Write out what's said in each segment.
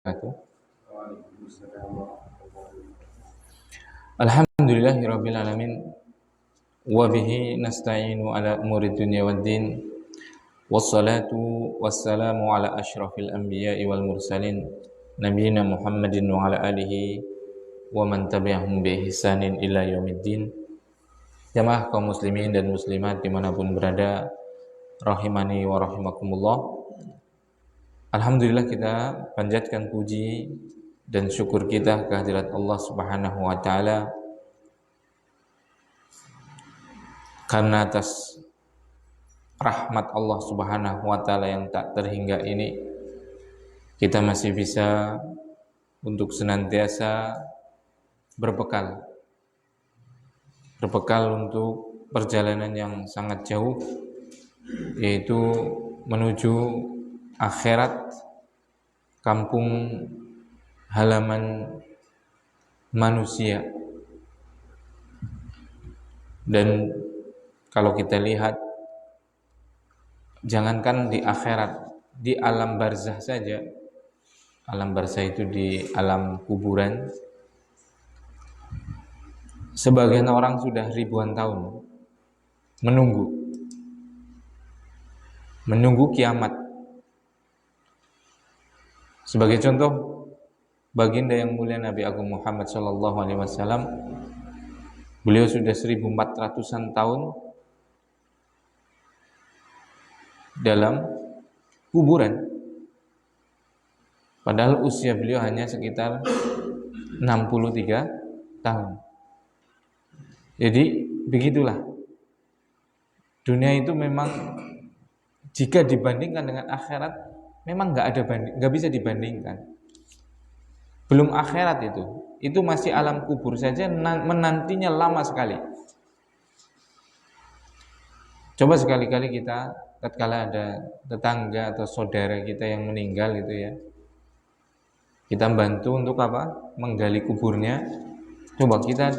wabarakatuh. Alhamdulillahirabbil alamin wa bihi nasta'inu ala umuri dunya waddin wassalatu wassalamu ala asyrafil anbiya'i wal mursalin nabiyina Muhammadin wa ala alihi wa man tabi'ahum bi ihsanin ila yaumiddin. Jamaah kaum muslimin dan muslimat dimanapun berada, rahimani wa rahimakumullah. Alhamdulillah, kita panjatkan puji dan syukur kita kehadirat Allah Subhanahu wa taala karena atas rahmat Allah Subhanahu wa taala yang tak terhingga ini kita masih bisa untuk senantiasa berbekal untuk perjalanan yang sangat jauh, yaitu menuju akhirat, kampung halaman manusia. Dan kalau kita lihat, jangankan di akhirat, di alam barzah saja, alam barzah itu di alam kuburan, sebagian orang sudah ribuan tahun menunggu kiamat. Sebagai contoh, baginda yang mulia Nabi Agung Muhammad SAW, beliau sudah 1400-an tahun dalam kuburan, padahal usia beliau hanya sekitar 63 tahun. Jadi begitulah dunia itu, memang jika dibandingkan dengan akhirat memang nggak bisa dibandingkan. Belum akhirat itu masih alam kubur saja, menantinya lama sekali. Coba sekali-kali kita tatkala ada tetangga atau saudara kita yang meninggal gitu ya, kita bantu untuk apa? Menggali kuburnya. Coba kita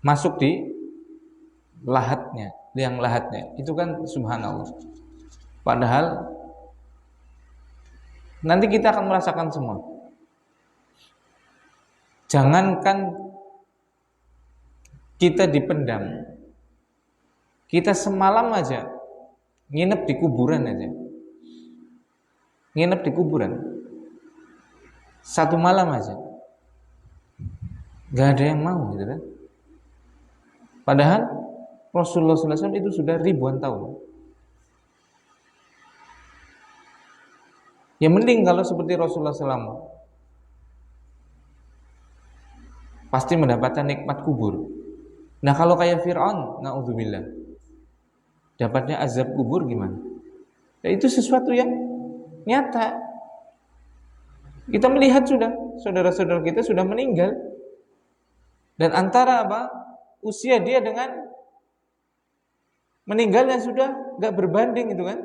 masuk di lahatnya, liang lahatnya, itu kan subhanallah. Padahal nanti kita akan merasakan semua. Jangankan kita dipendam, kita semalam aja nginep di kuburan aja, nginep di kuburan satu malam aja, gak ada yang mau gitu kan. Padahal Rasulullah SAW itu sudah ribuan tahun. Ya mending kalau seperti Rasulullah SAW, pasti mendapatkan nikmat kubur. Nah kalau kayak Fir'aun, na'udzubillah, dapatnya azab kubur gimana? Ya, itu sesuatu yang nyata. Kita melihat sudah, saudara-saudara kita sudah meninggal. Dan antara usia dia dengan meninggalnya sudah gak berbanding itu kan.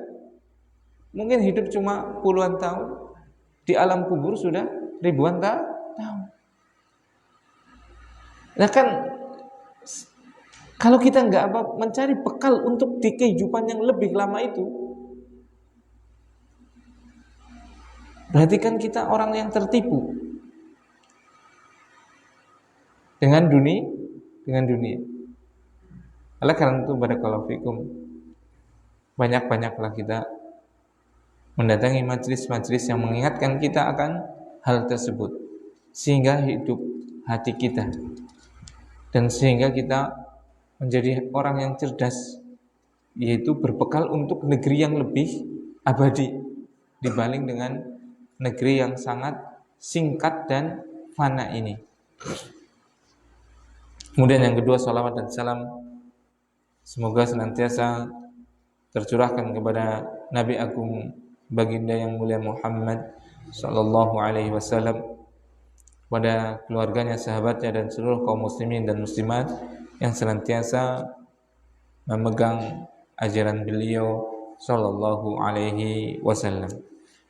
Mungkin hidup cuma puluhan tahun, di alam kubur sudah ribuan tahun. Nah kan, kalau kita nggak mencari bekal untuk di kehidupan yang lebih lama itu, berarti kan kita orang yang tertipu dengan dunia. Oleh karena itu, barakallahu fikum, banyak-banyaklah kita mendatangi majelis-majelis yang mengingatkan kita akan hal tersebut, sehingga hidup hati kita, dan sehingga kita menjadi orang yang cerdas, yaitu berbekal untuk negeri yang lebih abadi dibanding dengan negeri yang sangat singkat dan fana ini. Kemudian yang kedua, salawat dan salam semoga senantiasa tercurahkan kepada Nabi Agung baginda yang mulia Muhammad sallallahu alaihi wasallam, pada keluarganya, sahabatnya, dan seluruh kaum muslimin dan muslimat yang senantiasa memegang ajaran beliau sallallahu alaihi wasallam.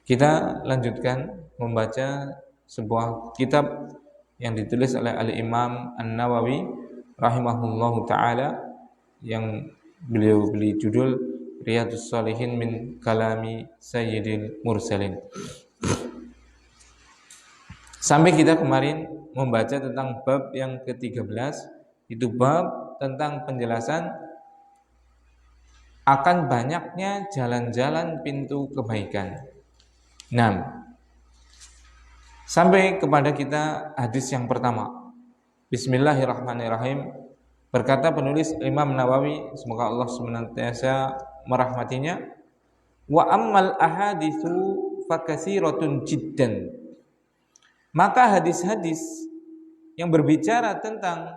Kita lanjutkan membaca sebuah kitab yang ditulis oleh Al-Imam An-Nawawi rahimahullahu taala, yang beliau beri judul Riyadhus Shalihin min Kalami Sayyidil Mursalin. Sampai kita kemarin membaca tentang bab yang ke-13, itu bab tentang penjelasan akan banyaknya jalan-jalan pintu kebaikan. 6. Sampai kepada kita hadis yang pertama. Bismillahirrahmanirrahim. Berkata penulis Imam Nawawi, semoga Allah senantiasa merahmatinya, wa ammal ahaditsu fakatsiratun jiddan. Maka hadis-hadis yang berbicara tentang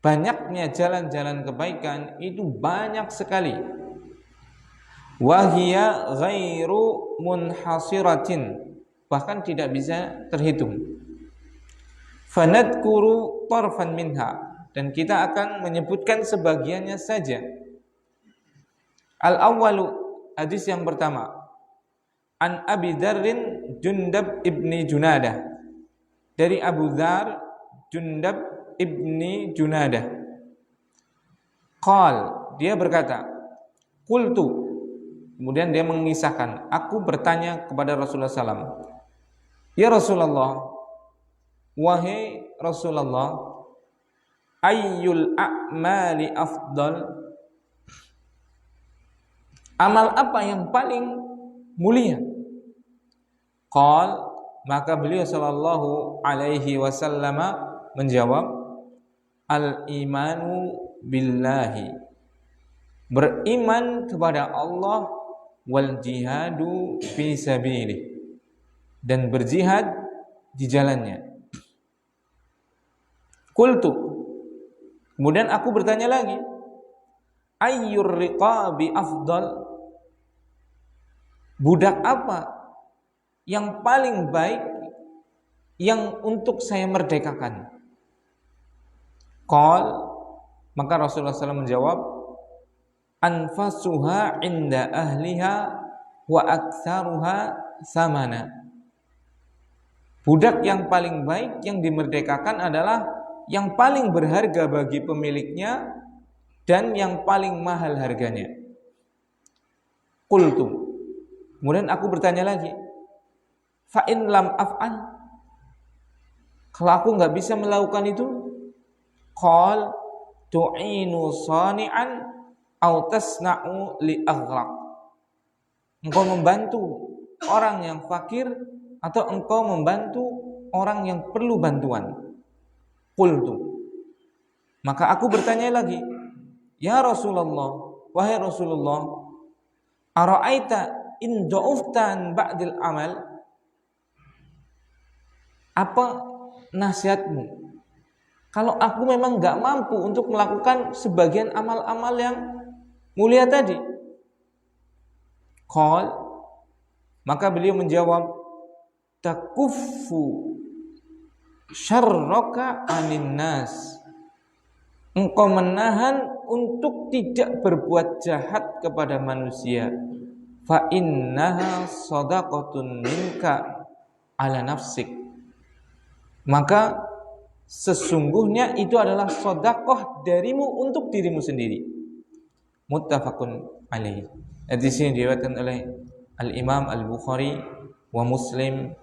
banyaknya jalan-jalan kebaikan itu banyak sekali. Wa hiya ghairu munhasiratin, bahkan tidak bisa terhitung. Fanadkuru tarfan minha, dan kita akan menyebutkan sebagiannya saja. Al-awwalu, hadis yang pertama, an Abi Dzarrin Jundab ibni Junadah, dari Abu Dzar Jundab ibni Junadah. Qal, dia berkata, qultu, kemudian dia mengisahkan, aku bertanya kepada Rasulullah SAW, ya Rasulullah, wahai Rasulullah, ayyul a'mali afdal, amal apa yang paling mulia? Qal, maka beliau sallallahu alaihi wasallam menjawab, al-imanu billahi, beriman kepada Allah, wal jihadu fi sabilih, dan berjihad di jalannya. Qultu, kemudian aku bertanya lagi, ayyur riqabi afdal, budak apa yang paling baik yang untuk saya merdekakan? Qal, maka Rasulullah SAW menjawab, anfasuha inda ahliha wa aktsaruha samana. Budak yang paling baik yang dimerdekakan adalah yang paling berharga bagi pemiliknya dan yang paling mahal harganya. Qultu, kemudian aku bertanya lagi, fa in lam af'al, kalau aku enggak bisa melakukan itu? Qal, tu'inu sani'an au tasna'u li aghraq, engkau membantu orang yang fakir atau engkau membantu orang yang perlu bantuan. Qultu, maka aku bertanya lagi, ya Rasulullah, wahai Rasulullah, ara'aita in da'uftan ba'dil amal, apa nasihatmu kalau aku memang gak mampu untuk melakukan sebagian amal-amal yang mulia tadi? Qal, maka beliau menjawab, takuffu syarraka anin nas, engkau menahan untuk tidak berbuat jahat kepada manusia. Fa innaha shadaqatun minka ala nafsik, maka sesungguhnya itu adalah sedekah darimu untuk dirimu sendiri. Muttafaqun alaihi. Hadis ini diriwayatkan oleh Al-Imam Al-Bukhari wa Muslim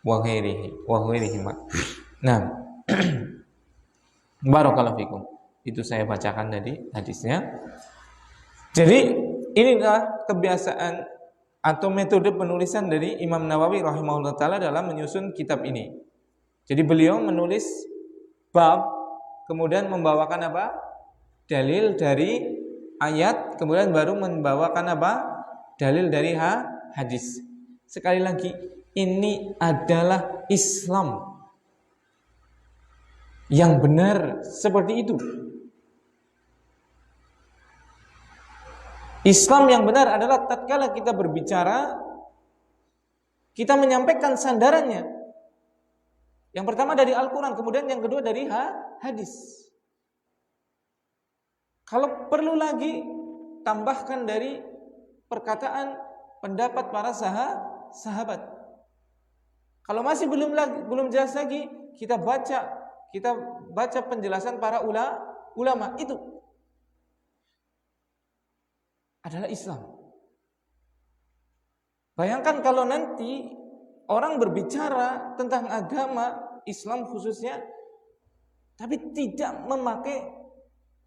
wa ghairihima. Nah, barakallahu fikum. Itu saya bacakan tadi hadisnya. Jadi inilah kebiasaan atau metode penulisan dari Imam Nawawi rahimahullah taala dalam menyusun kitab ini. Jadi beliau menulis bab, kemudian membawakan apa? Dalil dari ayat, kemudian baru membawakan apa? Dalil dari hadis. Sekali lagi, ini adalah Islam yang benar seperti itu. Islam yang benar adalah tatkala kita berbicara, kita menyampaikan sandarannya. Yang pertama dari Al-Quran, kemudian yang kedua dari hadis. Kalau perlu lagi, tambahkan dari perkataan pendapat para sahabat. Kalau masih belum jelas lagi, kita baca penjelasan para ulama. Itu adalah Islam. Bayangkan kalau nanti orang berbicara tentang agama Islam khususnya, tapi tidak memakai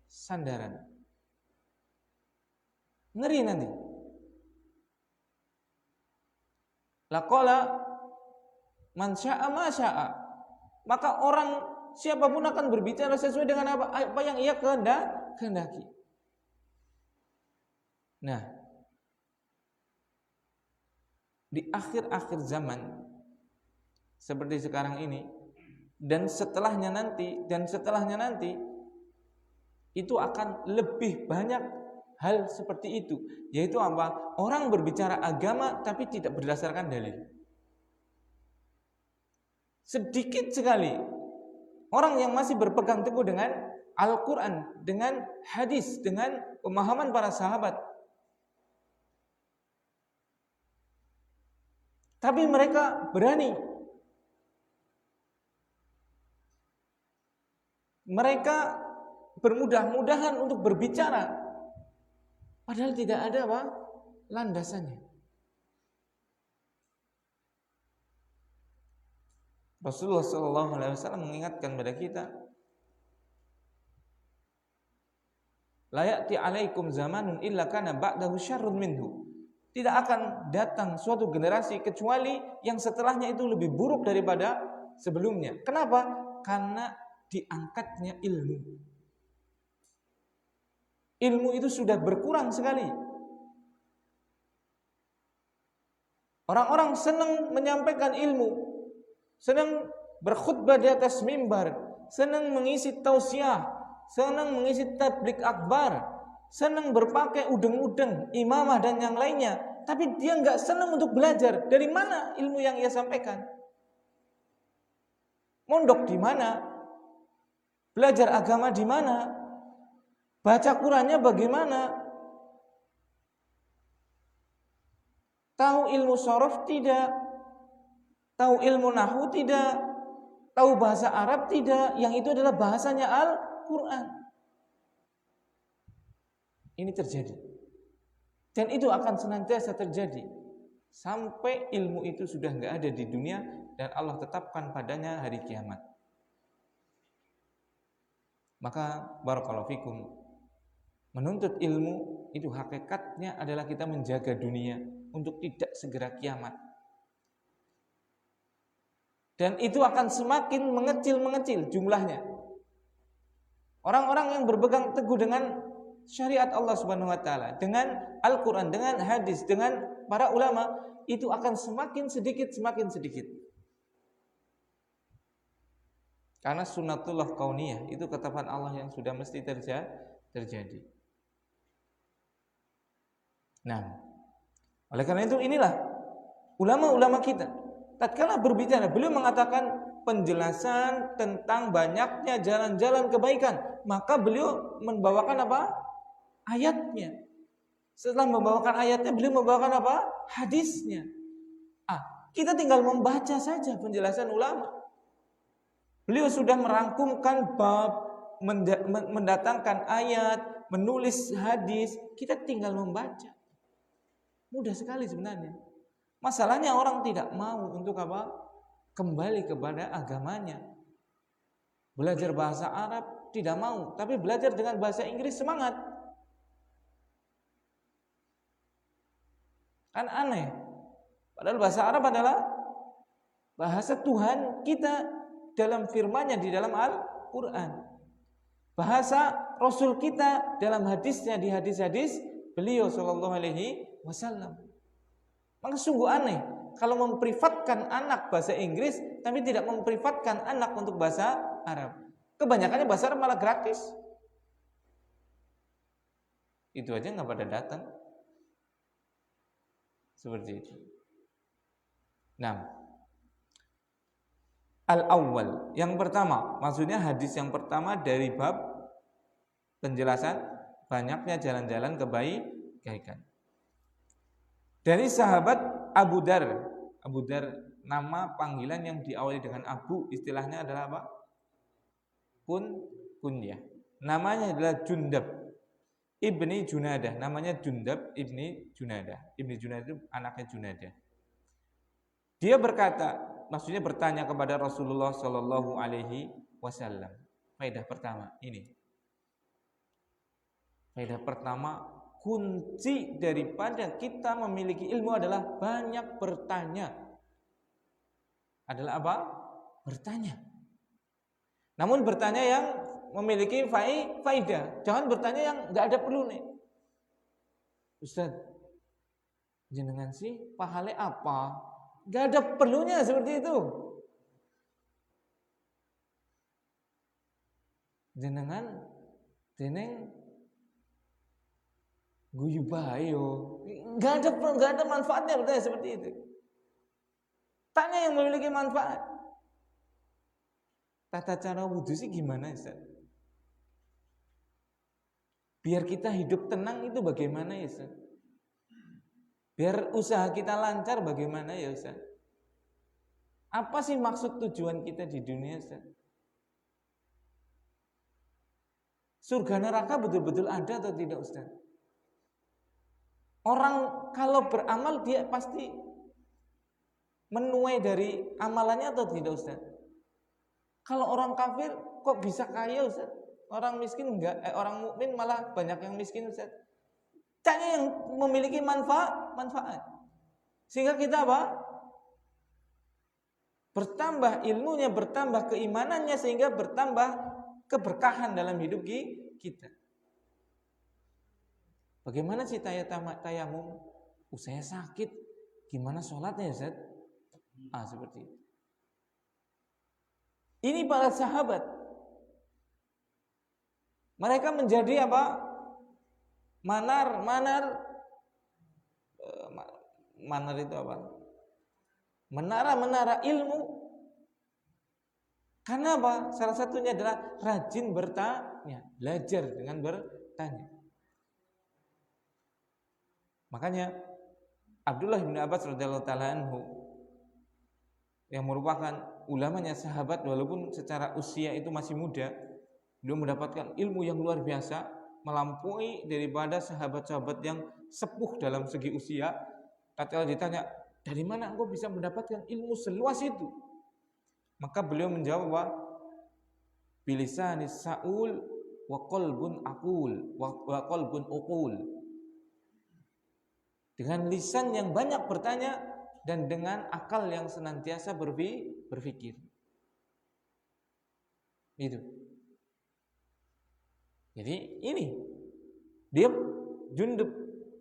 sandaran. Ngeri nanti. Laqala man syaa ma syaa. Maka orang siapapun akan berbicara sesuai dengan apa yang ia kehendaki. Nah, di akhir-akhir zaman seperti sekarang ini dan setelahnya nanti itu akan lebih banyak hal seperti itu, yaitu apa? Orang berbicara agama tapi tidak berdasarkan dalil. Sedikit sekali orang yang masih berpegang teguh dengan Al-Quran, dengan hadis, dengan pemahaman para sahabat. Tapi mereka berani. Mereka bermudah-mudahan untuk berbicara, padahal tidak ada apa? Landasannya. Rasulullah SAW mengingatkan kepada kita, la ya'ti 'alaikum zamanun illa kana ba'dahu syarrun minhu. Tidak akan datang suatu generasi kecuali yang setelahnya itu lebih buruk daripada sebelumnya. Kenapa? Karena diangkatnya ilmu. Ilmu itu sudah berkurang sekali. Orang-orang senang menyampaikan ilmu, senang berkhutbah di atas mimbar, senang mengisi tausiah, senang mengisi tablik akbar, senang berpakai udeng-udeng, imamah dan yang lainnya, tapi dia nggak senang untuk belajar. Dari mana ilmu yang ia sampaikan? Mondok di mana? Belajar agama di mana? Baca Qurannya bagaimana? Tahu ilmu shorof tidak? Tahu ilmu nahwu tidak? Tahu bahasa Arab tidak? Yang itu adalah bahasanya Al-Quran. Ini terjadi. Dan itu akan senantiasa terjadi sampai ilmu itu sudah nggak ada di dunia dan Allah tetapkan padanya hari kiamat. Maka barakallahu fikum, menuntut ilmu itu hakikatnya adalah kita menjaga dunia untuk tidak segera kiamat. Dan itu akan semakin mengecil jumlahnya. Orang-orang yang berpegang teguh dengan syariat Allah Subhanahu wa taala, dengan Al-Qur'an, dengan hadis, dengan para ulama, itu akan semakin sedikit. Karena sunnatullah kauniyah, itu ketetapan Allah yang sudah mesti terjadi. Nah, oleh karena itu inilah ulama-ulama kita. Tatkala berbicara, beliau mengatakan penjelasan tentang banyaknya jalan-jalan kebaikan, maka beliau membawakan apa? Ayatnya. Setelah membawakan ayatnya, beliau membawakan apa? Hadisnya. Kita tinggal membaca saja penjelasan ulama. Beliau sudah merangkumkan bab, mendatangkan ayat, menulis hadis, kita tinggal membaca. Mudah sekali sebenarnya. Masalahnya orang tidak mau untuk apa? Kembali kepada agamanya. Belajar bahasa Arab tidak mau, tapi belajar dengan bahasa Inggris semangat. Kan aneh. Padahal bahasa Arab adalah bahasa Tuhan kita dalam firman-Nya di dalam Al-Qur'an. Bahasa Rasul kita dalam hadisnya di hadis-hadis beliau sallallahu alaihi wasallam. Maka sungguh aneh kalau memprivatkan anak bahasa Inggris tapi tidak memprivatkan anak untuk bahasa Arab. Kebanyakannya bahasa Arab malah gratis. Itu aja nggak pada datang. Seperti itu. Nah, al-awwal, yang pertama, maksudnya hadis yang pertama dari bab penjelasan banyaknya jalan-jalan kebaikan. Dari sahabat Abu Dar, nama panggilan yang diawali dengan Abu, istilahnya adalah apa? Kunyah. Namanya adalah Jundab ibni Junadah. Namanya Jundab ibni Junadah. Ibni Junadah itu anaknya Junadah. Dia berkata, maksudnya bertanya kepada Rasulullah Shallallahu Alaihi Wasallam. Faedah pertama ini. Faedah pertama, kunci daripada kita memiliki ilmu adalah banyak bertanya. Adalah apa? Bertanya. Namun bertanya yang memiliki faedah. Jangan bertanya yang nggak ada perlu nih. Ustaz, jenengan sih pahale apa? Nggak ada perlunya seperti itu. Jenengan deneng guyu bae yo. Nggak ada manfaatnya bertanya seperti itu. Tanya yang memiliki manfaat. Tata cara wudhu sih gimana Ustaz? Biar kita hidup tenang itu bagaimana ya Ustaz? Biar usaha kita lancar bagaimana ya Ustaz? Apa sih maksud tujuan kita di dunia Ustaz? Surga neraka betul-betul ada atau tidak Ustaz? Orang kalau beramal dia pasti menuai dari amalannya atau tidak Ustaz? Kalau orang kafir kok bisa kaya Ustaz? Orang miskin enggak, orang mukmin malah banyak yang miskin Ustaz. Tanya yang memiliki manfaat. Sehingga kita apa? Bertambah ilmunya, bertambah keimanannya, sehingga bertambah keberkahan dalam hidup kita. Bagaimana sih tayamum? Saya sakit, gimana sholatnya Ustaz? Seperti itu. Ini para sahabat. Mereka menjadi apa? Manar itu apa? Menara ilmu. Karena apa? Salah satunya adalah rajin bertanya, belajar dengan bertanya. Makanya Abdullah bin Abbas radhiyallahu taala anhu yang merupakan ulamanya sahabat walaupun secara usia itu masih muda, beliau mendapatkan ilmu yang luar biasa, melampaui daripada sahabat-sahabat yang sepuh dalam segi usia. Tatkala ditanya, dari mana engkau bisa mendapatkan ilmu seluas itu? Maka beliau menjawab bahwa bilisanis saul wa qalbun aqul wa qalbun uqul. Dengan lisan yang banyak bertanya dan dengan akal yang senantiasa berpikir. Itu. Jadi ini dia Jundub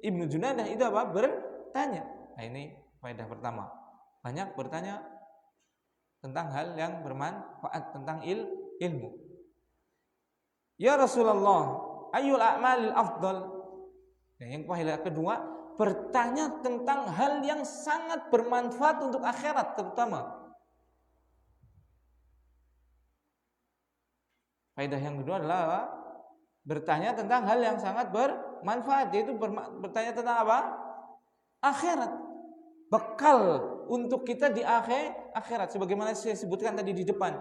Ibnu Junadah itu apa? Bertanya. Nah ini faedah pertama. Banyak bertanya tentang hal yang bermanfaat, tentang ilmu. Ya Rasulullah, ayyul a'malil afdal? Nah, yang faedah kedua, bertanya tentang hal yang sangat bermanfaat untuk akhirat terutama. Faedah yang kedua adalah bertanya tentang hal yang sangat bermanfaat, yaitu bertanya tentang apa? Akhirat. Bekal untuk kita di akhirat. Sebagaimana saya sebutkan tadi di depan.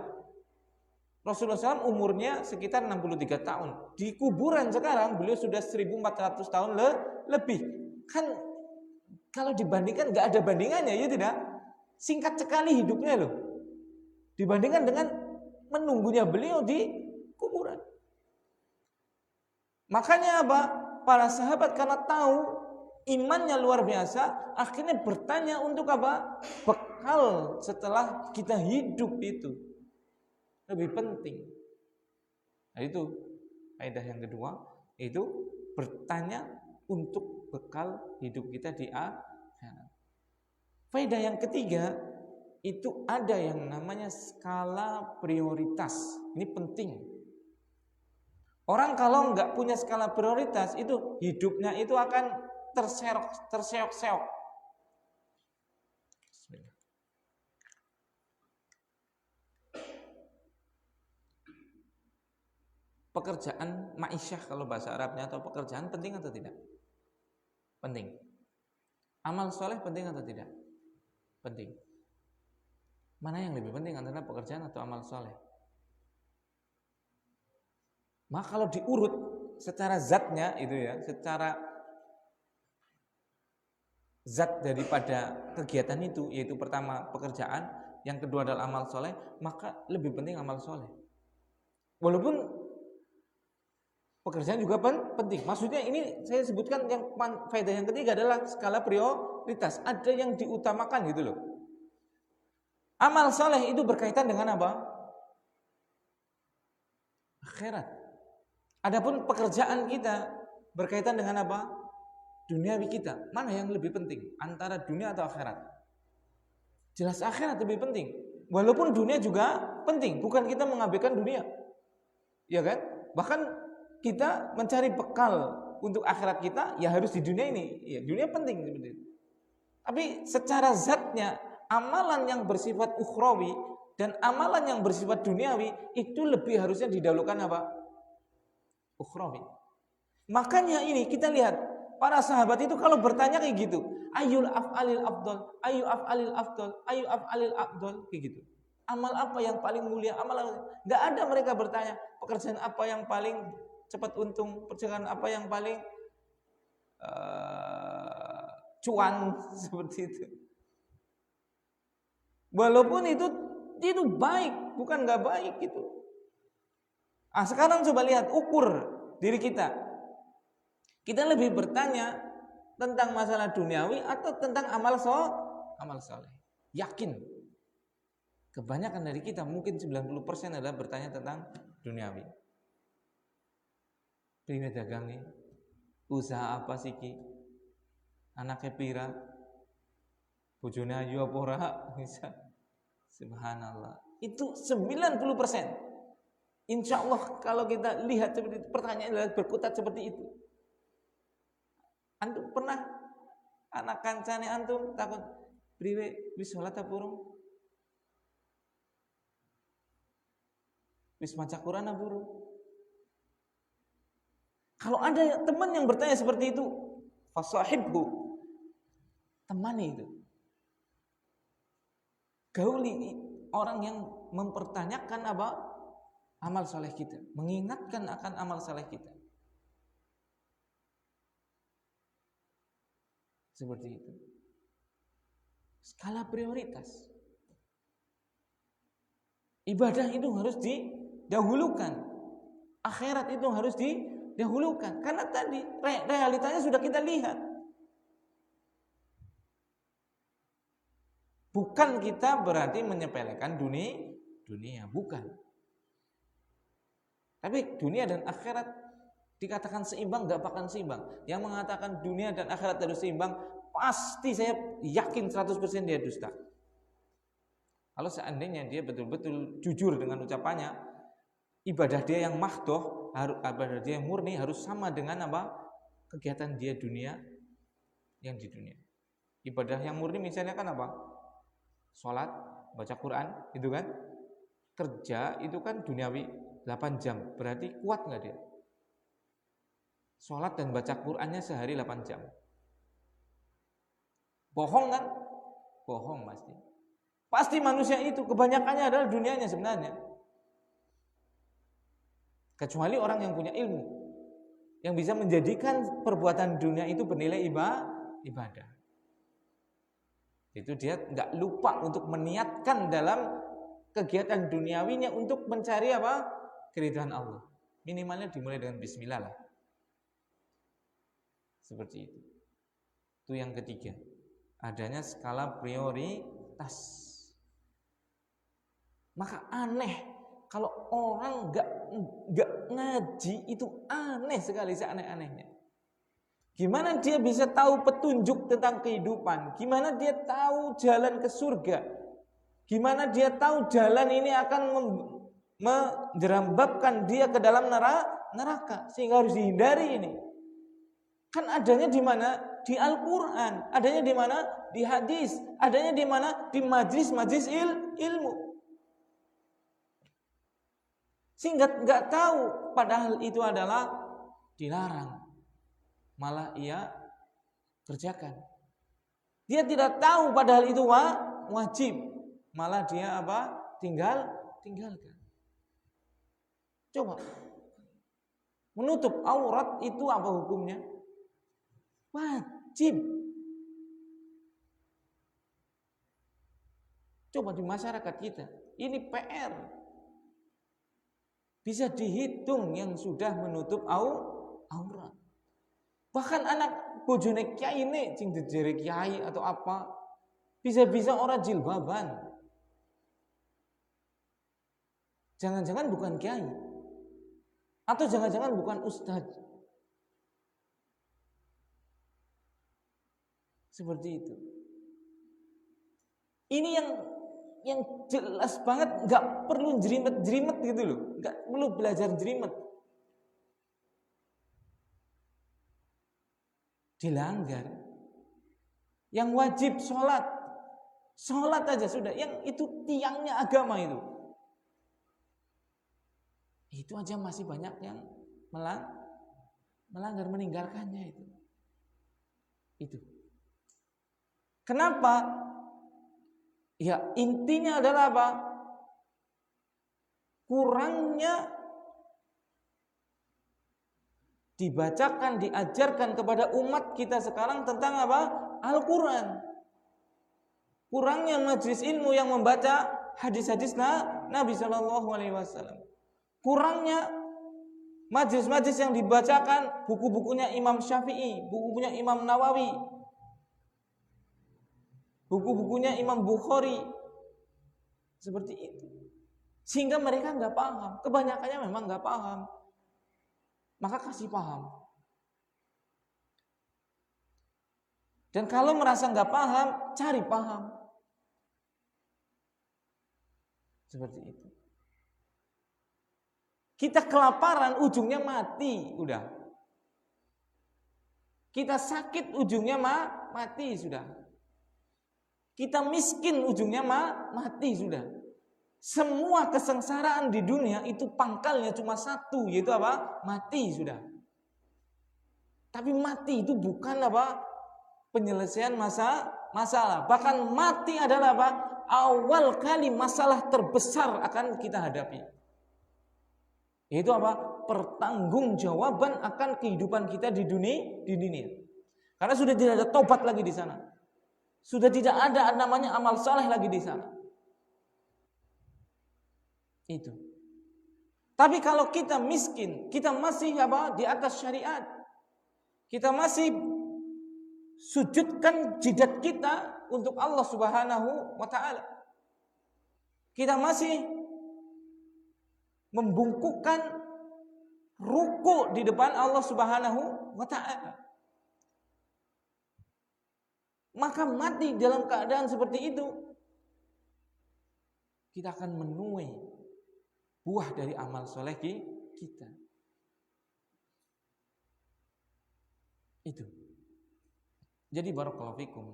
Rasulullah SAW umurnya sekitar 63 tahun. Di kuburan sekarang beliau sudah 1400 tahun lebih. Kan kalau dibandingkan gak ada bandingannya, ya tidak? Singkat sekali hidupnya loh. Dibandingkan dengan menunggunya beliau di kuburan. Makanya apa? Para sahabat karena tahu imannya luar biasa, akhirnya bertanya untuk apa? Bekal setelah kita hidup itu lebih penting. Nah itu faedah yang kedua, itu bertanya untuk bekal hidup kita di akhirat. Faedah yang ketiga, itu ada yang namanya skala prioritas. Ini penting. Orang kalau nggak punya skala prioritas, itu hidupnya itu akan terseok-seok. Pekerjaan ma'isyah kalau bahasa Arabnya, atau pekerjaan penting atau tidak? Penting. Amal soleh penting atau tidak? Penting. Mana yang lebih penting antara pekerjaan atau amal soleh? Maka kalau diurut secara zatnya itu ya, secara zat daripada kegiatan itu, yaitu pertama pekerjaan, yang kedua adalah amal soleh, maka lebih penting amal soleh. Walaupun pekerjaan juga penting. Maksudnya ini saya sebutkan yang faedah yang ketiga adalah skala prioritas. Ada yang diutamakan gitu loh. Amal soleh itu berkaitan dengan apa? Akhirat. Adapun pekerjaan kita berkaitan dengan apa? Duniawi kita. Mana yang lebih penting antara dunia atau akhirat? Jelas akhirat lebih penting. Walaupun dunia juga penting, bukan kita mengabaikan dunia. Ya kan? Bahkan kita mencari bekal untuk akhirat kita ya harus di dunia ini. Ya, dunia penting seperti itu. Tapi secara zatnya amalan yang bersifat ukhrawi dan amalan yang bersifat duniawi itu lebih harusnya didahulukan apa? Ukhrawi. Makanya ini kita lihat para sahabat itu kalau bertanya kayak gitu, ayyul af'alil afdal, ayu af'alil afdal, ayu af'alil afdal, kayak gitu. Amal apa yang paling mulia? Enggak ada mereka bertanya pekerjaan apa yang paling cepat untung, pekerjaan apa yang paling cuan seperti itu. Walaupun itu baik, bukan nggak baik itu. Sekarang coba lihat ukur diri kita. Kita lebih bertanya tentang masalah duniawi atau tentang amal soleh. Yakin kebanyakan dari kita mungkin 90% adalah bertanya tentang duniawi. Priwe dagangi, usaha apa sih ki? Anaknya pira? Bojone ayu apa ora? Bisa. Subhanallah. Itu 90%. Insya Allah kalau kita lihat seperti itu, pertanyaan adalah berkutat seperti itu. Antum pernah anak kancane antum takut priwe wis salat apa urung? Wis maca Quran apa urung? Kalau ada teman yang bertanya seperti itu, fasahibhu, temani itu. Gauli orang yang mempertanyakan apa? Amal saleh kita, mengingatkan akan amal saleh kita. Seperti itu. Skala prioritas. Ibadah itu harus didahulukan. Akhirat itu harus didahulukan. Karena tadi realitanya sudah kita lihat. Bukan kita berarti menyepelekan dunia, bukan. Tapi dunia dan akhirat dikatakan seimbang, gak bakal seimbang. Yang mengatakan dunia dan akhirat harus seimbang, pasti saya yakin 100% dia dusta. Kalau seandainya dia betul-betul jujur dengan ucapannya, ibadah dia yang mahdoh, ibadah dia yang murni harus sama dengan apa? Kegiatan dia dunia yang di dunia. Ibadah yang murni misalnya kan apa? Sholat, baca Quran, itu kan? Kerja itu kan duniawi 8 jam, berarti kuat nggak dia? Sholat dan baca Qurannya sehari 8 jam. Bohong kan? Bohong pasti. Pasti manusia itu kebanyakannya adalah dunianya sebenarnya. Kecuali orang yang punya ilmu, yang bisa menjadikan perbuatan dunia itu bernilai ibadah. Itu dia nggak lupa untuk meniatkan dalam kegiatan duniawinya untuk mencari apa? Keridhaan Allah. Minimalnya dimulai dengan bismillah lah. Seperti itu. Itu yang ketiga. Adanya skala prioritas. Maka aneh kalau orang nggak ngaji, itu aneh sekali, seaneh-anehnya. Gimana dia bisa tahu petunjuk tentang kehidupan? Gimana dia tahu jalan ke surga? Gimana dia tahu jalan ini akan menjerambabkan dia ke dalam neraka sehingga harus dihindari ini? Kan adanya di mana? Di Al-Qur'an. Adanya di mana? Di hadis. Adanya di mana? Di majlis-majlis ilmu. Sehingga nggak tahu padahal itu adalah dilarang, malah ia kerjakan. Dia tidak tahu padahal itu wajib, malah dia apa? Tinggalkan. Coba menutup aurat itu apa hukumnya? Wajib. Coba di masyarakat kita, ini PR. Bisa dihitung yang sudah menutup aurat. Bahkan anak bojone kiai ini, sing dijere kiai atau apa, bisa-bisa orang jilbaban. Jangan-jangan bukan kiai. Atau jangan-jangan bukan ustadz. Seperti itu. Ini yang jelas banget, nggak perlu jerimet-jerimet gitu loh, nggak perlu belajar jerimet. Dilanggar. Yang wajib sholat aja sudah, yang itu tiangnya agama itu aja masih banyak yang melanggar, meninggalkannya itu. Kenapa? Ya intinya adalah apa? Kurangnya dibacakan, diajarkan kepada umat kita sekarang tentang apa? Al-Quran. Kurangnya majelis ilmu yang membaca hadis-hadis Nabi Shallallahu Alaihi Wasallam. Kurangnya majelis-majelis yang dibacakan buku-bukunya Imam Syafi'i, buku-bukunya Imam Nawawi, buku-bukunya Imam Bukhari. Seperti itu. Sehingga mereka nggak paham. Kebanyakannya memang nggak paham. Maka kasih paham. Dan kalau merasa nggak paham, cari paham. Seperti itu. Kita kelaparan, ujungnya mati, udah. Kita sakit, ujungnya mati, sudah. Kita miskin, ujungnya mati, sudah. Semua kesengsaraan di dunia itu pangkalnya cuma satu, yaitu apa? Mati, sudah. Tapi mati itu bukan apa? Penyelesaian masalah. Bahkan mati adalah apa? Awal kali masalah terbesar akan kita hadapi. Yaitu apa? Pertanggungjawaban akan kehidupan kita di dunia. Karena sudah tidak ada tobat lagi di sana. Sudah tidak ada namanya amal saleh lagi di sana. Itu. Tapi kalau kita miskin, kita masih apa? Di atas syariat. Kita masih sujudkan jidat kita untuk Allah Subhanahu wa taala. Kita masih membungkukkan ruku di depan Allah Subhanahu wa taala. Maka mati dalam keadaan seperti itu, kita akan menuai buah dari amal soleh kita. Itu. Jadi barakallahu fikum.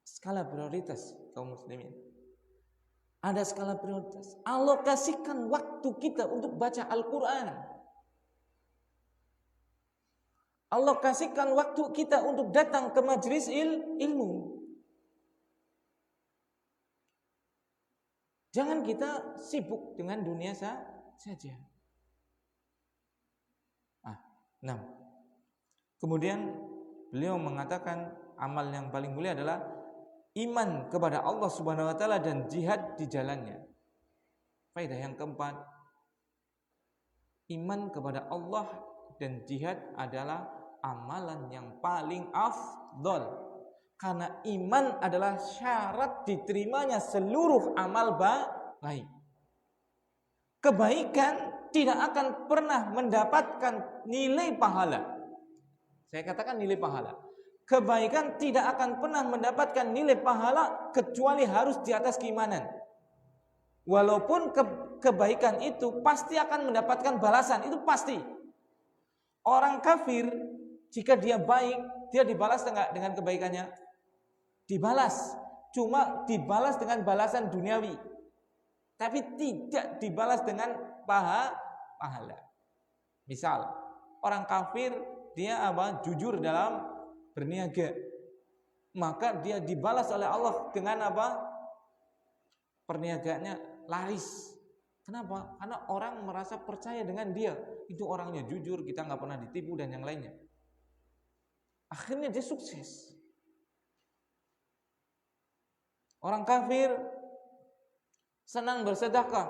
Skala prioritas kaum muslimin. Ada skala prioritas. Alokasikan waktu kita untuk baca Al-Quran. Alokasikan waktu kita untuk datang ke majelis ilmu. Jangan kita sibuk dengan dunia saja. 6. Kemudian beliau mengatakan amal yang paling mulia adalah iman kepada Allah Subhanahu wa taala dan jihad di jalannya. Faedah yang keempat, iman kepada Allah dan jihad adalah amalan yang paling afdol. Karena iman adalah syarat diterimanya seluruh amal baik. Kebaikan tidak akan pernah mendapatkan nilai pahala. Saya katakan nilai pahala. Kebaikan tidak akan pernah mendapatkan nilai pahala kecuali harus di atas keimanan. Walaupun kebaikan itu pasti akan mendapatkan balasan, itu pasti. Orang kafir jika dia baik, dia dibalas enggak dengan kebaikannya? Dibalas. Cuma dibalas dengan balasan duniawi. Tapi tidak dibalas dengan pahala. Misal, orang kafir dia jujur dalam berniaga, maka dia dibalas oleh Allah dengan perniagaannya laris. Kenapa? Karena orang merasa percaya dengan dia, itu orangnya jujur, kita nggak pernah ditipu dan yang lainnya. Akhirnya dia sukses. Orang kafir senang bersedekah,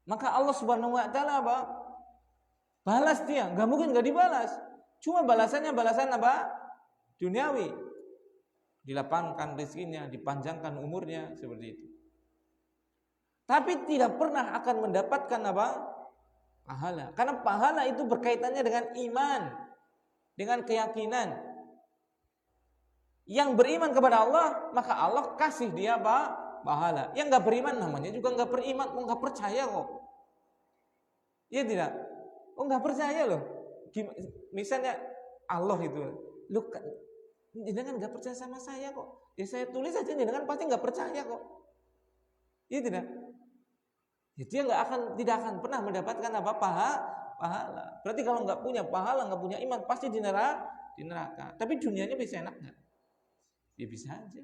maka Allah Subhanahu wa taala apa? Balas dia, enggak mungkin enggak dibalas. Cuma balasannya balasan apa? Duniawi. Dilapangkan rezekinya, dipanjangkan umurnya, seperti itu. Tapi tidak pernah akan mendapatkan apa? Pahala. Karena pahala itu berkaitannya dengan iman, dengan keyakinan. Yang beriman kepada Allah, maka Allah kasih dia apa? Pahala. Yang enggak beriman namanya juga enggak beriman, enggak percaya kok. Iya tidak? Oh enggak percaya loh. Misalnya Allah itu, lu jenengan enggak percaya sama saya kok. Ya saya tulis aja jenengan pasti enggak percaya kok. Iya tidak? Ya, dia tidak akan pernah mendapatkan apa? Pahala. Berarti kalau enggak punya pahala, enggak punya iman, pasti di neraka. Tapi dunianya bisa enak enggak? Ya bisa aja.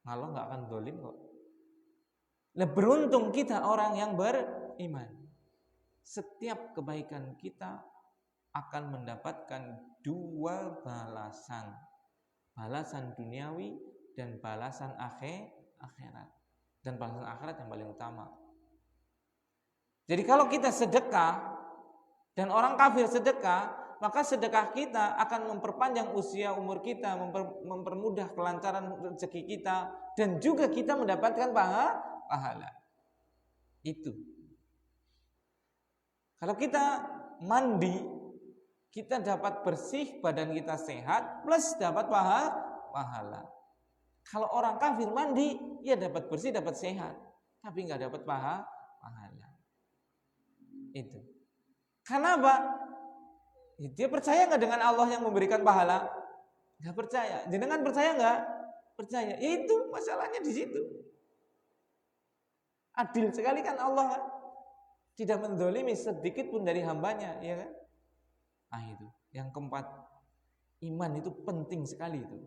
Allah enggak akan zalim kok. Nah, beruntung kita orang yang beriman. Setiap kebaikan kita akan mendapatkan dua balasan. Balasan duniawi dan balasan akhirat. Dan balasan akhirat yang paling utama. Jadi kalau kita sedekah dan orang kafir sedekah, maka sedekah kita akan memperpanjang usia umur kita, mempermudah kelancaran rezeki kita, dan juga kita mendapatkan pahala. Itu. Kalau kita mandi, kita dapat bersih, badan kita sehat, plus dapat pahala. Kalau orang kafir mandi, ya dapat bersih, dapat sehat, tapi nggak dapat pahala. Itu. Kenapa? Dia percaya nggak dengan Allah yang memberikan pahala? Nggak percaya. Jenengan percaya nggak? Percaya. Itu masalahnya di situ. Adil sekali kan Allah kan? Tidak menzalimi sedikit pun dari hambanya, ya kan? Ah itu. Yang keempat, iman itu penting sekali itu.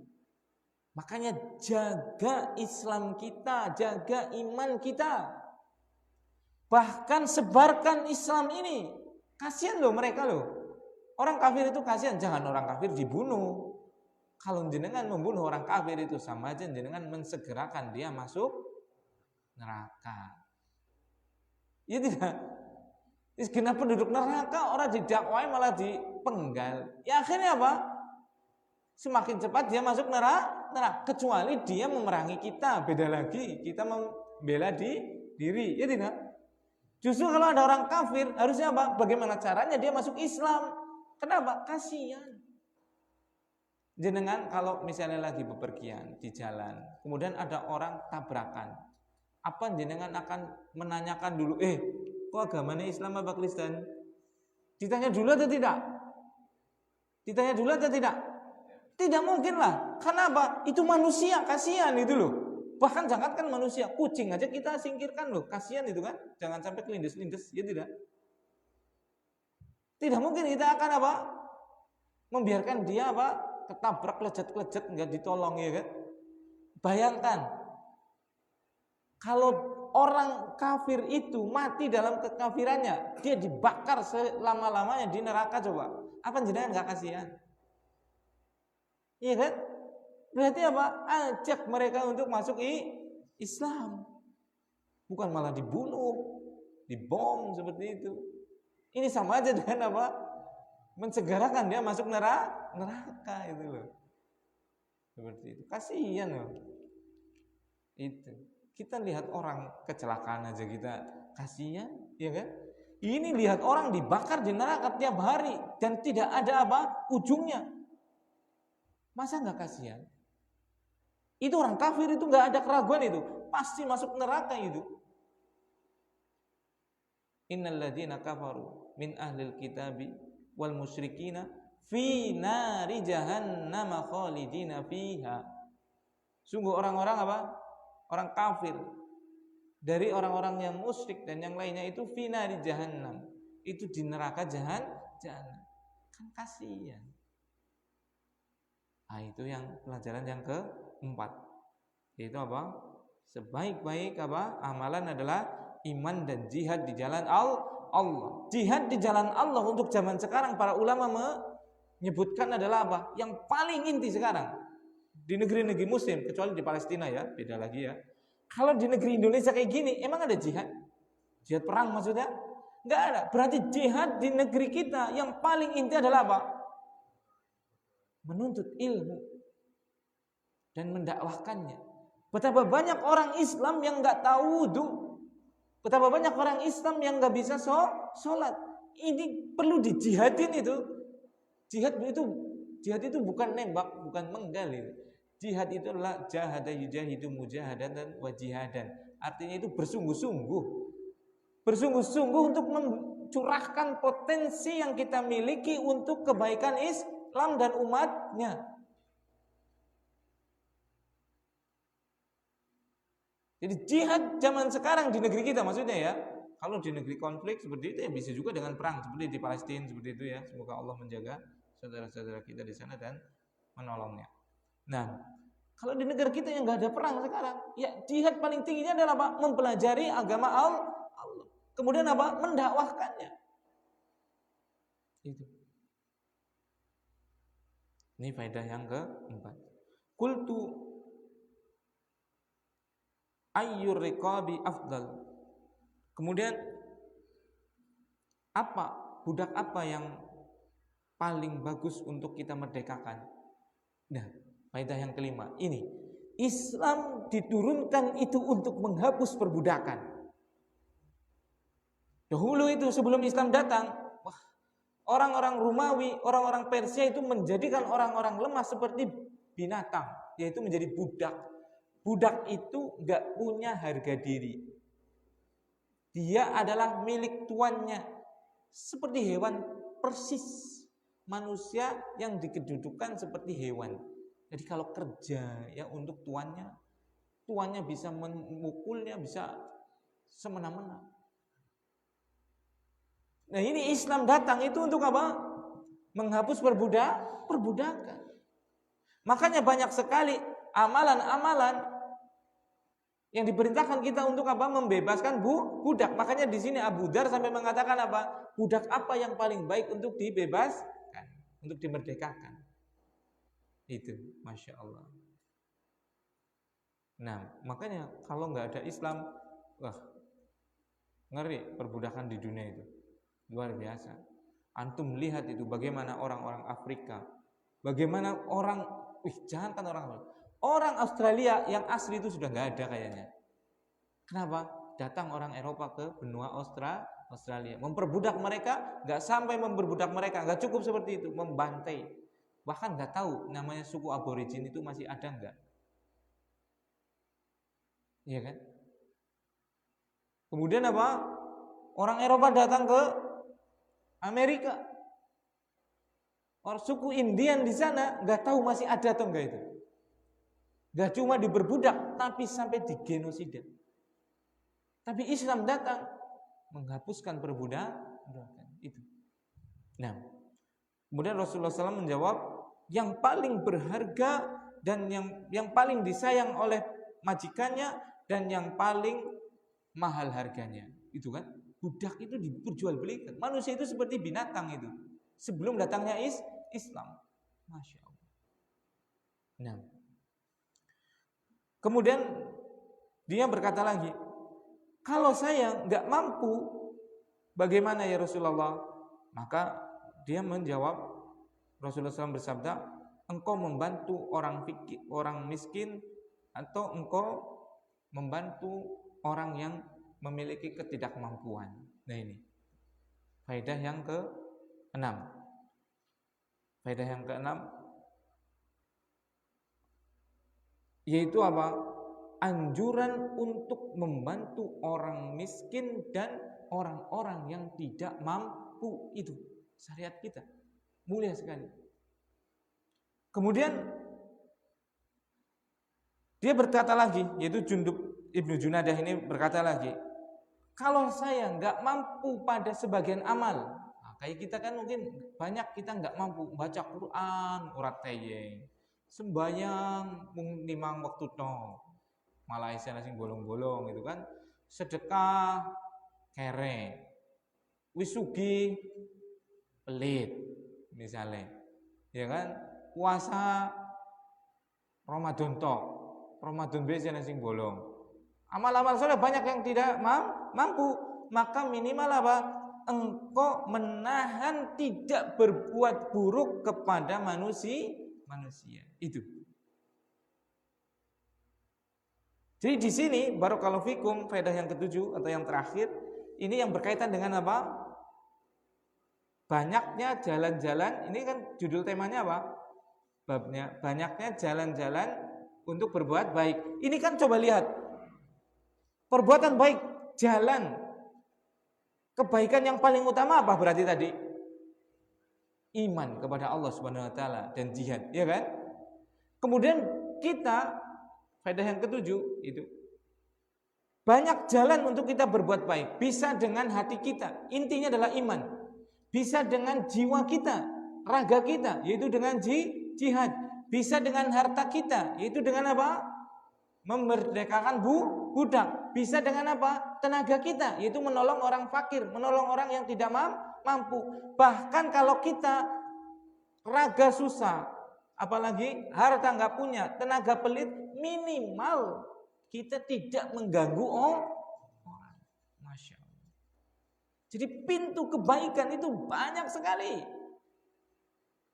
Makanya jaga Islam kita, jaga iman kita. Bahkan sebarkan Islam ini. Kasihan loh mereka loh. Orang kafir itu kasihan, jangan orang kafir dibunuh. Kalau jenengan membunuh orang kafir itu sama aja jenengan mensegerakan dia masuk neraka. Ya tidak. Kenapa penduduk neraka orang didakwai malah dipenggal. Ya akhirnya apa? Semakin cepat dia masuk neraka. Kecuali dia memerangi kita, beda lagi. Kita membela diri. Ya tidak. Justru kalau ada orang kafir harusnya apa? Bagaimana caranya dia masuk Islam? Kenapa? Kasihan. Jenengan kalau misalnya lagi bepergian di jalan, kemudian ada orang tabrakan, apa jenengan akan menanyakan dulu, kok agamanya Islam apa Kristen? Ditanya dulu atau tidak? Ditanya dulu atau tidak? Tidak mungkin lah. Kenapa? Itu manusia, kasihan itu loh. Bahkan jangankan manusia, kucing aja kita singkirkan loh, kasihan itu kan. Jangan sampai kelindes-lindes, ya tidak? Tidak mungkin kita akan apa? Membiarkan dia apa? Ketabrak, kelejet-kelejet, enggak ditolong, ya kan? Bayangkan kalau orang kafir itu mati dalam kekafirannya, dia dibakar selama-lamanya di neraka, coba. Apa jenengan enggak kasihan? Iya kan? Berarti apa? Ajak mereka untuk masuk Islam. Bukan malah dibunuh, dibom seperti itu. Ini sama aja dengan apa? Mensegerakan dia masuk neraka itu loh. Seperti itu. Kasihan loh. Itu. Kita lihat orang kecelakaan aja kita kasihan, ya kan? Ini lihat orang dibakar di neraka tiap hari dan tidak ada apa? Ujungnya. Masa enggak kasihan? Itu orang kafir itu enggak ada keraguan itu, pasti masuk neraka itu. Innal ladzina kafaru min ahlil kitabi wal musyrikina fi nari jahannam khalidina fiha. Sungguh orang-orang apa? Orang kafir dari orang-orang yang musyrik dan yang lainnya itu fi nari jahannam. Itu di neraka jahannam. Kan kasihan. Ah itu yang pelajaran yang keempat. Yaitu apa? Sebaik-baik apa? Amalan adalah iman dan jihad di jalan Allah. Jihad di jalan Allah untuk zaman sekarang para ulama menyebutkan adalah apa? Yang paling inti sekarang di negeri-negeri muslim, kecuali di Palestina ya, beda lagi ya. Kalau di negeri Indonesia kayak gini, emang ada jihad? Jihad perang maksudnya? Enggak ada. Berarti jihad di negeri kita yang paling inti adalah apa? Menuntut ilmu dan mendakwahkannya. Betapa banyak orang Islam yang enggak tahu wudu. Betapa banyak orang Islam yang enggak bisa sholat. Ini perlu dijihadin itu. Jihad itu bukan nembak, bukan menggal itu. Jihad itu adalah jahada yujahidu mujahadatan wa jihadan. Artinya itu bersungguh-sungguh. Bersungguh-sungguh untuk mencurahkan potensi yang kita miliki untuk kebaikan Islam dan umatnya. Jadi jihad zaman sekarang di negeri kita maksudnya ya. Kalau di negeri konflik seperti itu ya bisa juga dengan perang seperti di Palestina seperti itu ya. Semoga Allah menjaga saudara-saudara kita di sana dan menolongnya. Nah, kalau di negara kita yang nggak ada perang sekarang, ya jihad paling tingginya adalah apa? Mempelajari agama Allah. Kemudian apa? Mendakwahkannya. Itu. Ini faedah yang keempat. Qultu ayyur riqabi afdal. Kemudian budak apa yang paling bagus untuk kita merdekakan? Nah, faedah yang kelima ini, Islam diturunkan itu untuk menghapus perbudakan. Dahulu itu sebelum Islam datang, orang-orang Romawi, orang-orang Persia itu menjadikan orang-orang lemah seperti binatang, yaitu menjadi budak. Budak itu gak punya harga diri. Dia adalah milik tuannya, seperti hewan persis. Manusia yang dikedudukan seperti hewan. Jadi kalau kerja ya untuk tuannya bisa memukulnya, bisa semena-mena. Nah ini Islam datang itu untuk apa? Menghapus perbudakan. Makanya banyak sekali amalan-amalan yang diperintahkan kita untuk apa? Membebaskan budak. Makanya di sini Abu Dzar sampai mengatakan apa? Budak apa yang paling baik untuk dibebaskan, untuk dimerdekakan? Itu, masya Allah. Nah, makanya kalau nggak ada Islam, wah, ngeri perbudakan di dunia itu, luar biasa. Antum lihat itu bagaimana orang-orang Afrika, bagaimana jangankan orang Australia yang asli itu sudah nggak ada kayaknya. Kenapa? Datang orang Eropa ke benua Australia, memperbudak mereka, nggak sampai memperbudak mereka, nggak cukup seperti itu, membantai. Bahkan nggak tahu namanya suku aborigin itu masih ada nggak? Iya kan? Kemudian apa? Orang Eropa datang ke Amerika. Orang suku Indian di sana nggak tahu masih ada atau enggak itu. Nggak cuma diperbudak, tapi sampai digenosida. Tapi Islam datang menghapuskan perbudakan itu. Nah, kemudian Rasulullah SAW menjawab, yang paling berharga dan yang paling disayang oleh majikannya dan yang paling mahal harganya, itu kan budak itu diperjualbelikan. Manusia itu seperti binatang itu sebelum datangnya Islam. Masya Allah. Nah, kemudian dia berkata lagi, kalau saya nggak mampu, bagaimana ya Rasulullah? Maka dia menjawab, Rasulullah SAW bersabda, engkau membantu orang miskin atau engkau membantu orang yang memiliki ketidakmampuan. Nah ini faedah yang ke-6. Faedah yang ke-6 yaitu apa? Anjuran untuk membantu orang miskin dan orang-orang yang tidak mampu. Itu syariat kita mulia sekali. Kemudian dia berkata lagi, yaitu Jundub Ibnu Junadah ini berkata lagi, kalau saya nggak mampu pada sebagian amal, kayak kita kan mungkin banyak kita nggak mampu baca Quran, urat teyeng, sembahyang mung limang waktu to, malah istilahnya sing bolong-bolong gitu kan, sedekah kere, wisugi pelit misalnya, ya kan, puasa Ramadan tok, Ramadan biasa sing bolong, Amal-amal soleh banyak yang tidak mampu. Maka minimal apa? Engkau menahan tidak berbuat buruk kepada manusia. Itu. Jadi di sini barakallahu fikum, faedah yang ketujuh atau yang terakhir, ini yang berkaitan dengan apa? Banyaknya jalan-jalan, ini kan judul temanya apa? Babnya, banyaknya jalan-jalan untuk berbuat baik. Ini kan coba lihat, perbuatan baik, jalan. Kebaikan yang paling utama apa berarti tadi? Iman kepada Allah Subhanahu wa taala dan jihad, ya kan? Kemudian kita, faedah yang ketujuh itu, banyak jalan untuk kita berbuat baik. Bisa dengan hati kita, intinya adalah iman. Bisa dengan jiwa kita, raga kita, yaitu dengan jihad. Bisa dengan harta kita, yaitu dengan apa? Memerdekakan budak. Bisa dengan apa? Tenaga kita, yaitu menolong orang fakir, menolong orang yang tidak mampu. Bahkan kalau kita raga susah, apalagi harta nggak punya, tenaga pelit, minimal kita tidak mengganggu orang. Masya Allah. Jadi pintu kebaikan itu banyak sekali.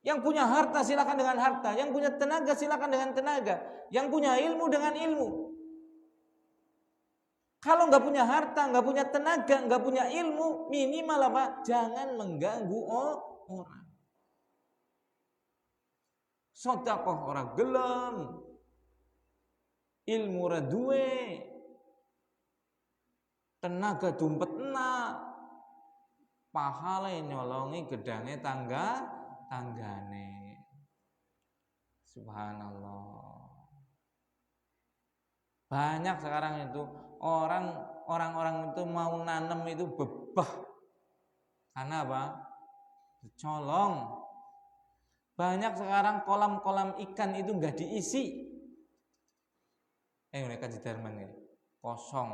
Yang punya harta silakan dengan harta, yang punya tenaga silakan dengan tenaga, yang punya ilmu dengan ilmu. Kalau nggak punya harta, nggak punya tenaga, nggak punya ilmu, minimal apa? Jangan mengganggu orang. Sedekah orang gelem, ilmu ora duwe, tenaga dompet enak, pahala nyolongi gedange tanggane. Subhanallah. Banyak sekarang itu orang-orang itu mau nanam itu bebah. Karena apa? Colong. Banyak sekarang kolam-kolam ikan itu enggak diisi. Mereka di Darman ya. Kosong.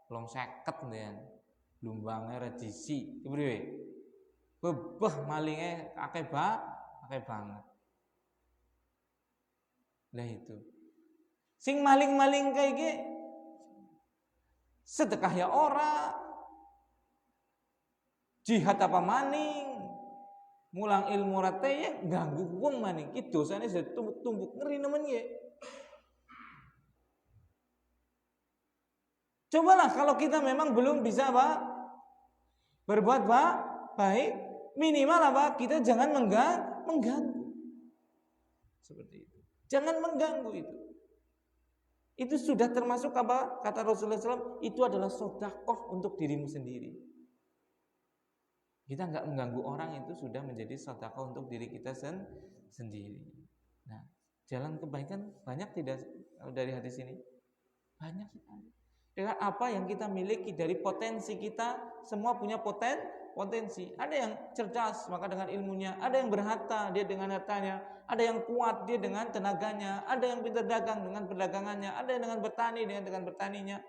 Belum seket ya. Lumbangnya ora diisi. Kepriwe? Bebah malinge akeh banget. Lah itu. Sing maling-maling kayak gini sedekah ya ora, jihad apa maning, mulang ilmu rate ya ganggu wong maning. Ki dosane tumbuk ngeri nemen ya. Cobalah kalau kita memang belum bisa apa? Berbuat baik, minimal apa? Kita jangan mengganggu. Seperti itu. Jangan mengganggu itu. Itu sudah termasuk apa? Kata Rasulullah SAW, itu adalah sedekah untuk dirimu sendiri. Kita nggak mengganggu orang itu sudah menjadi sedekah untuk diri kita sendiri. Nah, jalan kebaikan banyak tidak dari hadis ini? Banyak sekali. Dengan apa yang kita miliki dari potensi kita, semua punya potensi. Ada yang cerdas maka dengan ilmunya, ada yang berharta dia dengan hartanya, ada yang kuat dia dengan tenaganya, ada yang pintar dagang dengan perdagangannya, ada yang dengan bertani dengan bertaninya,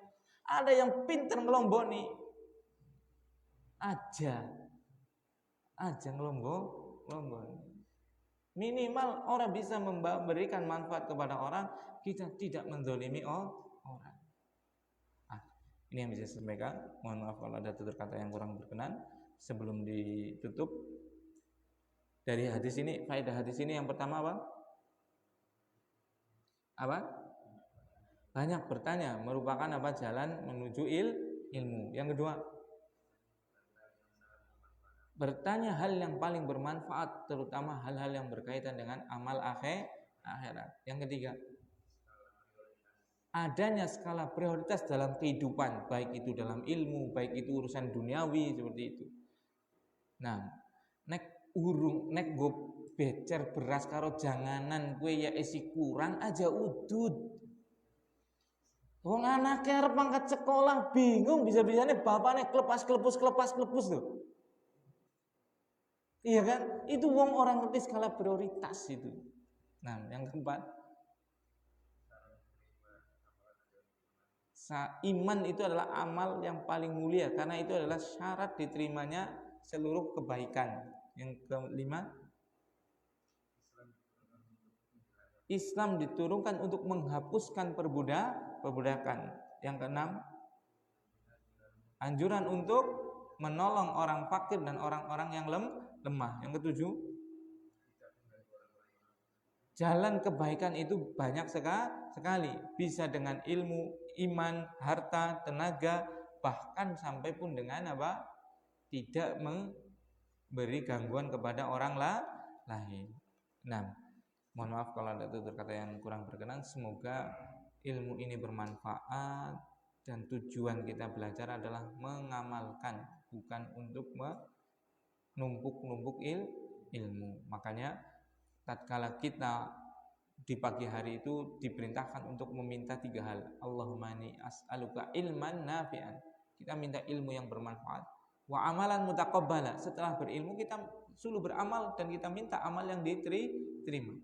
ada yang pintar ngelomboni. Aja ngelomboni. Minimal orang bisa memberikan manfaat kepada orang, kita tidak menzalimi orang. Ini yang bisa saya sampaikan. Mohon maaf kalau ada tutur kata yang kurang berkenan. Sebelum ditutup, dari hadis ini, faedah hadis ini yang pertama apa? Banyak bertanya, merupakan apa? Jalan menuju ilmu. Yang kedua, bertanya hal yang paling bermanfaat, terutama hal-hal yang berkaitan dengan amal akhirat. Yang ketiga, adanya skala prioritas dalam kehidupan, baik itu dalam ilmu, baik itu urusan duniawi seperti itu. Nah, nek go becer beras karo janganan kue ya isi kurang aja udud. Wong anake arep mangkat sekolah bingung bisa-bisanya bapaknya kelepas tuh. Iya kan? Itu wong orang ngerti skala prioritas itu. Nah, yang keempat, iman itu adalah amal yang paling mulia karena itu adalah syarat diterimanya seluruh kebaikan. Yang kelima, Islam diturunkan untuk menghapuskan perbudakan. Yang keenam, anjuran untuk menolong orang fakir dan orang-orang yang lemah. Yang ketujuh, jalan kebaikan itu banyak sekali. Bisa dengan ilmu, iman, harta, tenaga, bahkan sampai pun dengan apa? Tidak memberi gangguan kepada orang lain. Nah, mohon maaf kalau ada tutur kata yang kurang berkenan. Semoga ilmu ini bermanfaat dan tujuan kita belajar adalah mengamalkan, bukan untuk menumpuk-numpuk ilmu. Makanya tatkala kita di pagi hari itu diperintahkan untuk meminta 3 hal. Allahumma inni as'aluka ilman nafi'an. Kita minta ilmu yang bermanfaat. Wa amalan mutaqabbala. Setelah berilmu kita suruh beramal dan kita minta amal yang diterima.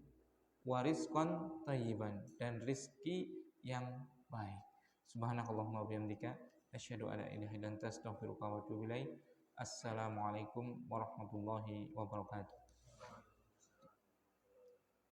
Wa rizqan thayyiban, dan rizki yang baik. Subhanakallahumma wa bihamdika asyhadu an la ilaha illa anta astaghfiruka wa atubu ilaik. Assalamualaikum warahmatullahi wabarakatuh.